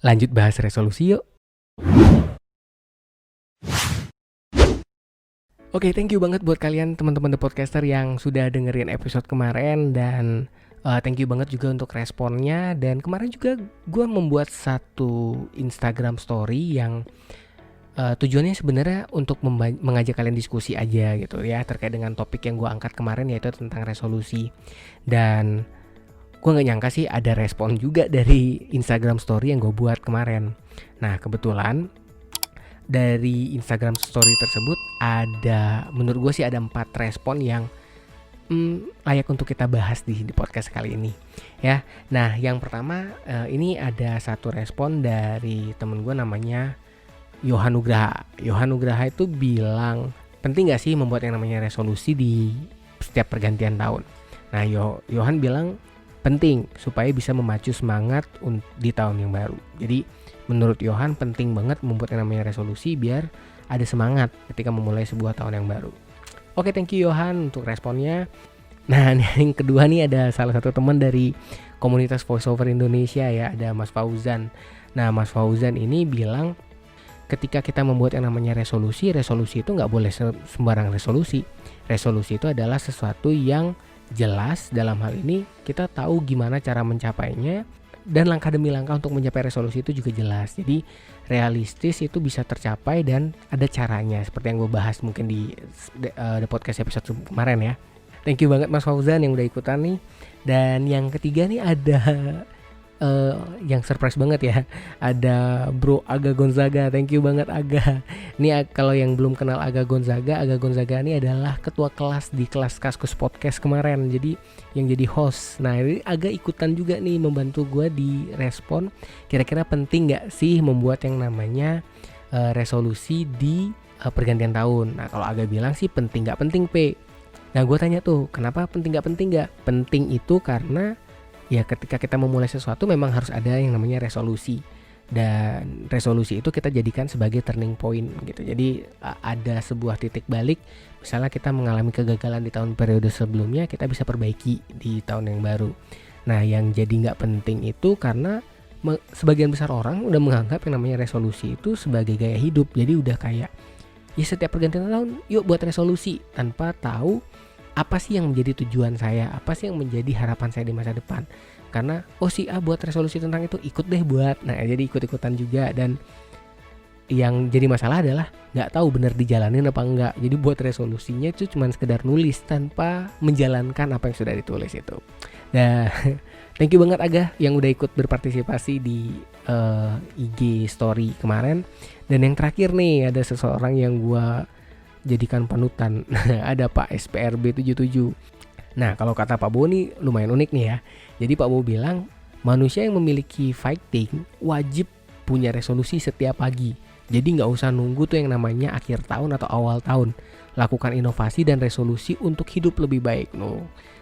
Lanjut bahas resolusi yuk. Oke, thank you banget buat kalian teman-teman The Podcaster yang sudah dengerin episode kemarin. Dan thank you banget juga untuk responnya. Dan kemarin juga gue membuat satu Instagram story yang tujuannya sebenarnya untuk mengajak kalian diskusi aja gitu ya, terkait dengan topik yang gue angkat kemarin, yaitu tentang resolusi. Dan gue gak nyangka sih ada respon juga dari Instagram story yang gue buat kemarin. Nah, kebetulan dari Instagram story tersebut ada, menurut gue sih ada 4 respon yang layak untuk kita bahas di podcast kali ini ya. Nah, yang pertama ini ada satu respon dari temen gue namanya Yohan Nugraha. Yohan Nugraha itu bilang, penting gak sih membuat yang namanya resolusi di setiap pergantian tahun? Nah, Yohan bilang penting supaya bisa memacu semangat di tahun yang baru. Jadi menurut Yohan penting banget membuat yang namanya resolusi biar ada semangat ketika memulai sebuah tahun yang baru. Oke, thank you Yohan untuk responnya. Nah, yang kedua nih ada salah satu teman dari komunitas voiceover Indonesia ya, ada Mas Fauzan. Nah, Mas Fauzan ini bilang ketika kita membuat yang namanya resolusi itu nggak boleh sembarang resolusi. Resolusi itu adalah sesuatu yang jelas, dalam hal ini kita tahu gimana cara mencapainya, dan langkah demi langkah untuk mencapai resolusi itu juga jelas. Jadi realistis, itu bisa tercapai dan ada caranya, seperti yang gue bahas mungkin di the podcast episode kemarin ya. Thank you banget Mas Fauzan yang udah ikutan nih. Dan yang ketiga nih ada yang surprise banget ya, ada Bro Aga Gonzaga. Thank you banget Aga. Ini kalau yang belum kenal Aga Gonzaga ini adalah ketua kelas di kelas Kaskus Podcast kemarin, jadi yang jadi host. Nah, ini Aga ikutan juga nih membantu gue di respon, kira-kira penting gak sih membuat yang namanya resolusi di pergantian tahun. Nah, kalau Aga bilang sih penting gak penting P. Nah, gue tanya tuh, kenapa penting gak? Penting itu karena ya ketika kita memulai sesuatu memang harus ada yang namanya resolusi. Dan resolusi itu kita jadikan sebagai turning point gitu. Jadi ada sebuah titik balik. Misalnya kita mengalami kegagalan di tahun periode sebelumnya, kita bisa perbaiki di tahun yang baru. Nah, yang jadi gak penting itu karena sebagian besar orang udah menganggap yang namanya resolusi itu sebagai gaya hidup. Jadi udah kayak, ya setiap pergantian tahun yuk buat resolusi, tanpa tahu apa sih yang menjadi tujuan saya, apa sih yang menjadi harapan saya di masa depan. Karena si A buat resolusi tentang itu, ikut deh buat. Nah, jadi ikut-ikutan juga. Dan yang jadi masalah adalah gak tahu benar dijalanin apa enggak. Jadi buat resolusinya itu cuma sekedar nulis tanpa menjalankan apa yang sudah ditulis itu. Nah, thank you banget Aga yang udah ikut berpartisipasi di IG story kemarin. Dan yang terakhir nih, ada seseorang yang gua jadikan panutan. Ada Pak SPRB 77. Nah, kalau kata Pak Bo nih lumayan unik nih ya. Jadi Pak Bo bilang, manusia yang memiliki fighting wajib punya resolusi setiap pagi. Jadi gak usah nunggu tuh yang namanya akhir tahun atau awal tahun. Lakukan inovasi dan resolusi untuk hidup lebih baik.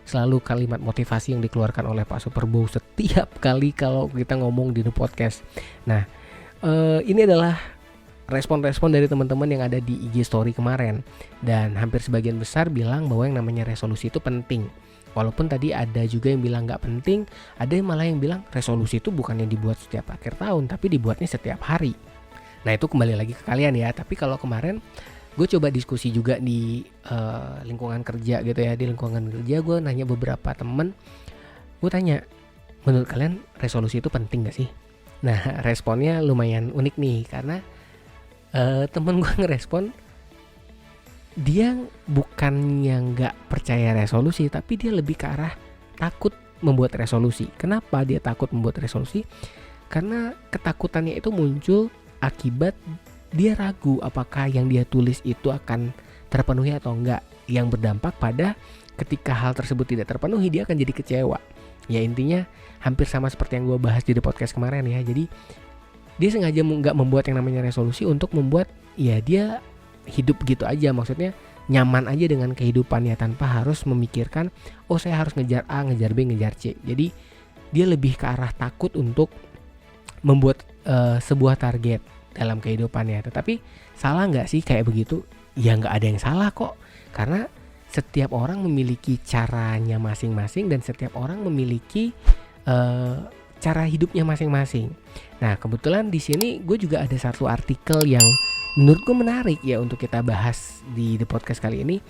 Selalu kalimat motivasi yang dikeluarkan oleh Pak Superbo setiap kali kalau kita ngomong di The Podcast. Nah, ini adalah respon-respon dari teman-teman yang ada di IG story kemarin. Dan hampir sebagian besar bilang bahwa yang namanya resolusi itu penting. Walaupun tadi ada juga yang bilang gak penting, ada yang malah yang bilang resolusi itu bukan yang dibuat setiap akhir tahun, tapi dibuatnya setiap hari. Nah, itu kembali lagi ke kalian ya. Tapi kalau kemarin gue coba diskusi juga di lingkungan kerja gitu ya. Di lingkungan kerja gue nanya beberapa temen, gue tanya, menurut kalian resolusi itu penting gak sih? Nah, responnya lumayan unik nih, karena temen gue ngerespon, dia bukannya gak percaya resolusi, tapi dia lebih ke arah takut membuat resolusi. Kenapa dia takut membuat resolusi? Karena ketakutannya itu muncul akibat dia ragu apakah yang dia tulis itu akan terpenuhi atau enggak, yang berdampak pada ketika hal tersebut tidak terpenuhi dia akan jadi kecewa. Ya, intinya hampir sama seperti yang gue bahas di podcast kemarin ya. Jadi dia sengaja nggak membuat yang namanya resolusi untuk membuat ya dia hidup gitu aja, maksudnya nyaman aja dengan kehidupannya tanpa harus memikirkan saya harus ngejar A, ngejar B, ngejar C. Jadi dia lebih ke arah takut untuk membuat sebuah target dalam kehidupannya. Tetapi salah nggak sih kayak begitu? Ya nggak ada yang salah kok, karena setiap orang memiliki caranya masing-masing dan setiap orang memiliki cara hidupnya masing-masing. Nah, kebetulan di sini gue juga ada satu artikel yang menurut gue menarik ya untuk kita bahas di The Podcast kali ini.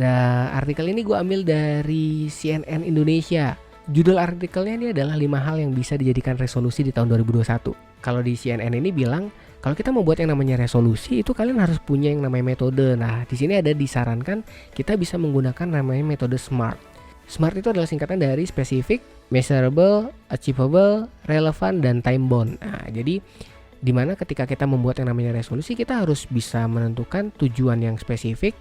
Nah, artikel ini gue ambil dari CNN Indonesia. Judul artikelnya ini adalah 5 hal yang bisa dijadikan resolusi di tahun 2021. Kalau di CNN ini bilang, kalau kita mau buat yang namanya resolusi itu kalian harus punya yang namanya metode. Nah, di sini ada disarankan kita bisa menggunakan namanya metode SMART. SMART itu adalah singkatan dari specific, measurable, achievable, relevant, dan time bound. Nah, jadi dimana ketika kita membuat yang namanya resolusi, kita harus bisa menentukan tujuan yang spesifik,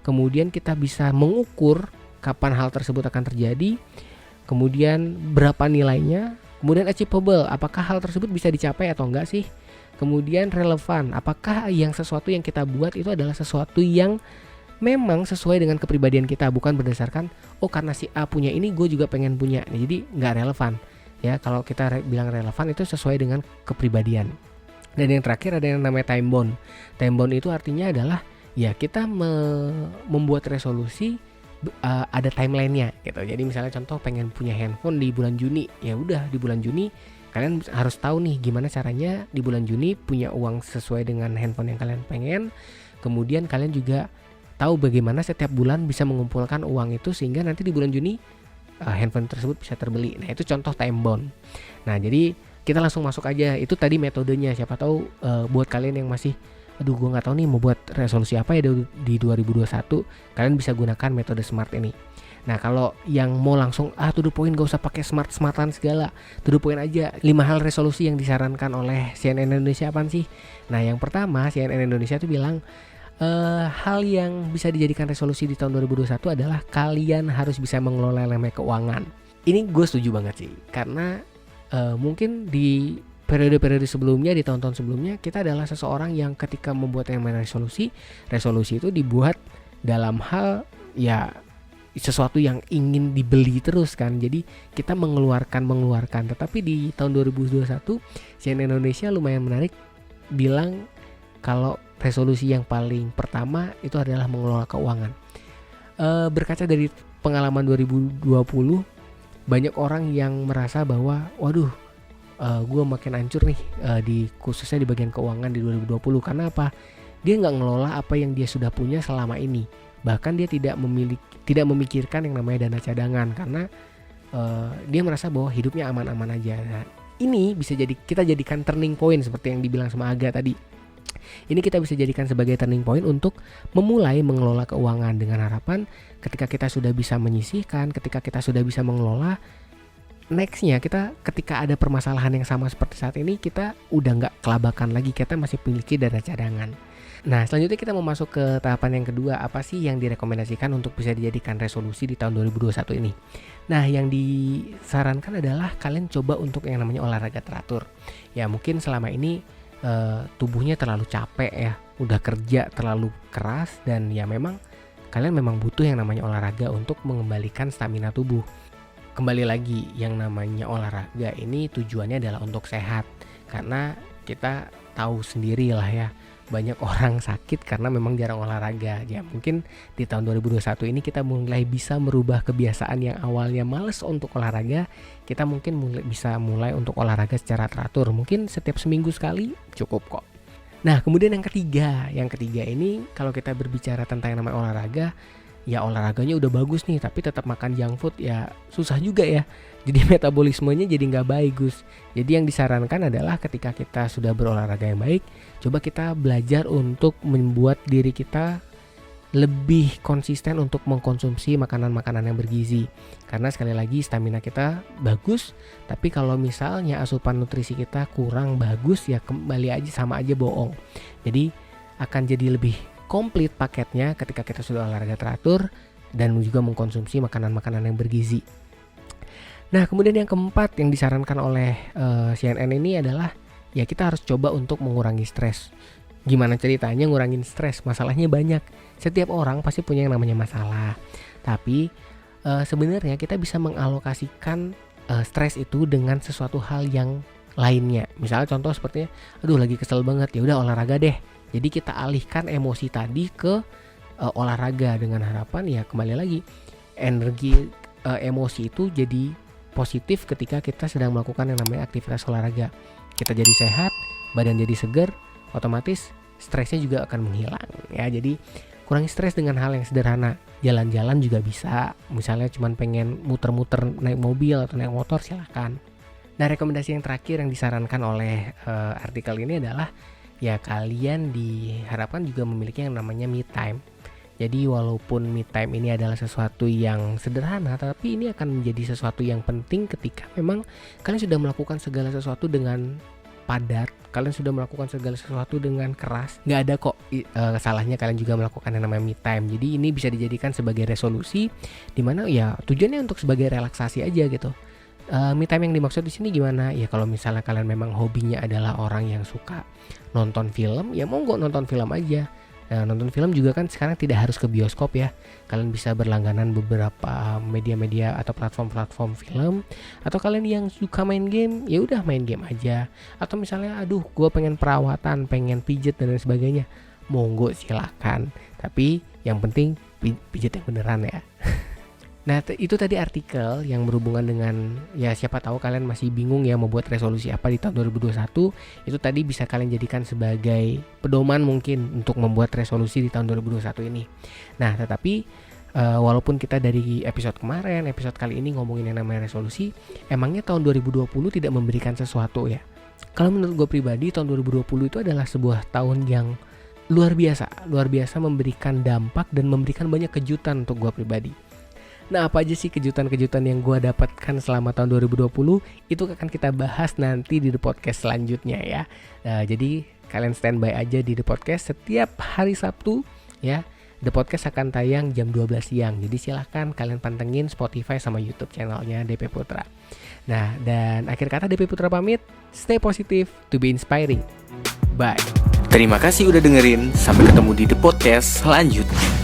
kemudian kita bisa mengukur kapan hal tersebut akan terjadi, kemudian berapa nilainya, kemudian achievable, apakah hal tersebut bisa dicapai atau enggak sih, kemudian relevan, apakah yang sesuatu yang kita buat itu adalah sesuatu yang memang sesuai dengan kepribadian kita, bukan berdasarkan karena si A punya ini gue juga pengen punya. Nah, jadi nggak relevan ya. Kalau kita bilang relevan itu sesuai dengan kepribadian. Dan yang terakhir ada yang namanya time bound. Time bound itu artinya adalah ya kita membuat resolusi ada timelinenya gitu. Jadi misalnya contoh pengen punya handphone di bulan Juni, ya udah di bulan Juni kalian harus tahu nih gimana caranya di bulan Juni punya uang sesuai dengan handphone yang kalian pengen. Kemudian kalian juga tahu bagaimana setiap bulan bisa mengumpulkan uang itu sehingga nanti di bulan Juni handphone tersebut bisa terbeli. Nah, itu contoh time bound. Nah, jadi kita langsung masuk aja. Itu tadi metodenya. Siapa tahu buat kalian yang masih gue nggak tahu nih mau buat resolusi apa ya di 2021, kalian bisa gunakan metode SMART ini. Nah, kalau yang mau langsung to the point, gak usah pakai smartan segala, to the point aja. 5 hal resolusi yang disarankan oleh CNN Indonesia apaan sih? Nah, yang pertama CNN Indonesia tuh bilang hal yang bisa dijadikan resolusi di tahun 2021 adalah kalian harus bisa mengelola namanya keuangan. Ini gue setuju banget sih, karena mungkin di periode-periode sebelumnya, di tahun-tahun sebelumnya, kita adalah seseorang yang ketika membuat yang namanya resolusi itu dibuat dalam hal ya sesuatu yang ingin dibeli terus kan. Jadi kita mengeluarkan. Tetapi di tahun 2021 CNN Indonesia lumayan menarik, bilang kalau resolusi yang paling pertama itu adalah mengelola keuangan. Berkaca dari pengalaman 2020, banyak orang yang merasa bahwa waduh, gue makin hancur nih khususnya di bagian keuangan di 2020. Karena apa? Dia nggak ngelola apa yang dia sudah punya selama ini. Bahkan dia tidak memikirkan yang namanya dana cadangan karena dia merasa bahwa hidupnya aman-aman aja. Nah, ini bisa kita jadikan turning point seperti yang dibilang sama Aga tadi. Ini kita bisa jadikan sebagai turning point untuk memulai mengelola keuangan dengan harapan ketika kita sudah bisa menyisihkan, ketika kita sudah bisa mengelola, nextnya kita ketika ada permasalahan yang sama seperti saat ini, kita udah nggak kelabakan lagi, kita masih memiliki dana cadangan. Nah, selanjutnya kita mau masuk ke tahapan yang kedua. Apa sih yang direkomendasikan untuk bisa dijadikan resolusi di tahun 2021 ini? Nah, yang disarankan adalah kalian coba untuk yang namanya olahraga teratur. Ya, mungkin selama ini tubuhnya terlalu capek ya, udah kerja terlalu keras, dan ya memang kalian memang butuh yang namanya olahraga untuk mengembalikan stamina tubuh. Kembali lagi, yang namanya olahraga ini tujuannya adalah untuk sehat, karena kita tahu sendiri lah ya, banyak orang sakit karena memang jarang olahraga. Ya mungkin di tahun 2021 ini kita mulai bisa merubah kebiasaan yang awalnya males untuk olahraga, kita mungkin bisa mulai untuk olahraga secara teratur. Mungkin setiap seminggu sekali cukup kok. Nah, kemudian yang ketiga ini kalau kita berbicara tentang yang namanya olahraga, ya olahraganya udah bagus nih tapi tetap makan junk food, ya susah juga ya. Jadi metabolismenya jadi nggak bagus. Jadi yang disarankan adalah ketika kita sudah berolahraga yang baik, coba kita belajar untuk membuat diri kita lebih konsisten untuk mengkonsumsi makanan-makanan yang bergizi. Karena sekali lagi stamina kita bagus, tapi kalau misalnya asupan nutrisi kita kurang bagus, ya kembali aja sama aja bohong. Jadi akan jadi lebih komplit paketnya ketika kita sudah olahraga teratur dan juga mengkonsumsi makanan-makanan yang bergizi. Nah, kemudian yang keempat yang disarankan oleh CNN ini adalah ya kita harus coba untuk mengurangi stres. Gimana ceritanya ngurangin stres? Masalahnya banyak. Setiap orang pasti punya yang namanya masalah. Tapi sebenarnya kita bisa mengalokasikan stres itu dengan sesuatu hal yang lainnya. Misalnya contoh sepertinya, aduh lagi kesel banget, ya udah olahraga deh. Jadi kita alihkan emosi tadi ke olahraga dengan harapan ya kembali lagi energi emosi itu jadi positif ketika kita sedang melakukan yang namanya aktivitas olahraga. Kita jadi sehat, badan jadi segar, otomatis stresnya juga akan menghilang ya. Jadi kurangi stres dengan hal yang sederhana. Jalan-jalan juga bisa. Misalnya cuma pengen muter-muter naik mobil atau naik motor, silakan. Nah, rekomendasi yang terakhir yang disarankan oleh artikel ini adalah ya kalian diharapkan juga memiliki yang namanya me time. Jadi walaupun me time ini adalah sesuatu yang sederhana, tapi ini akan menjadi sesuatu yang penting ketika memang kalian sudah melakukan segala sesuatu dengan padat, kalian sudah melakukan segala sesuatu dengan keras. Nggak ada kok salahnya kalian juga melakukan yang namanya me time. Jadi ini bisa dijadikan sebagai resolusi, dimana ya tujuannya untuk sebagai relaksasi aja gitu. Me time yang dimaksud di sini gimana? Ya kalau misalnya kalian memang hobinya adalah orang yang suka nonton film, ya monggo nonton film aja. Nah, nonton film juga kan sekarang tidak harus ke bioskop ya. Kalian bisa berlangganan beberapa media-media atau platform-platform film. Atau kalian yang suka main game, ya udah main game aja. Atau misalnya, aduh, gue pengen perawatan, pengen pijet dan lain sebagainya, monggo silakan. Tapi yang penting pijet yang beneran ya. Nah, itu tadi artikel yang berhubungan dengan ya siapa tahu kalian masih bingung ya mau buat resolusi apa di tahun 2021. Itu tadi bisa kalian jadikan sebagai pedoman mungkin untuk membuat resolusi di tahun 2021 ini. Nah, tetapi walaupun kita dari episode kemarin, episode kali ini ngomongin yang namanya resolusi, emangnya tahun 2020 tidak memberikan sesuatu ya? Kalau menurut gue pribadi, tahun 2020 itu adalah sebuah tahun yang luar biasa memberikan dampak dan memberikan banyak kejutan untuk gue pribadi. Nah, apa aja sih kejutan-kejutan yang gue dapatkan selama tahun 2020? Itu akan kita bahas nanti di The Podcast selanjutnya ya. Jadi kalian standby aja di The Podcast setiap hari Sabtu ya. The Podcast akan tayang jam 12 siang. Jadi silahkan kalian pantengin Spotify sama YouTube channelnya DP Putra. Nah, dan akhir kata DP Putra pamit. Stay positive to be inspiring. Bye. Terima kasih udah dengerin. Sampai ketemu di The Podcast selanjutnya.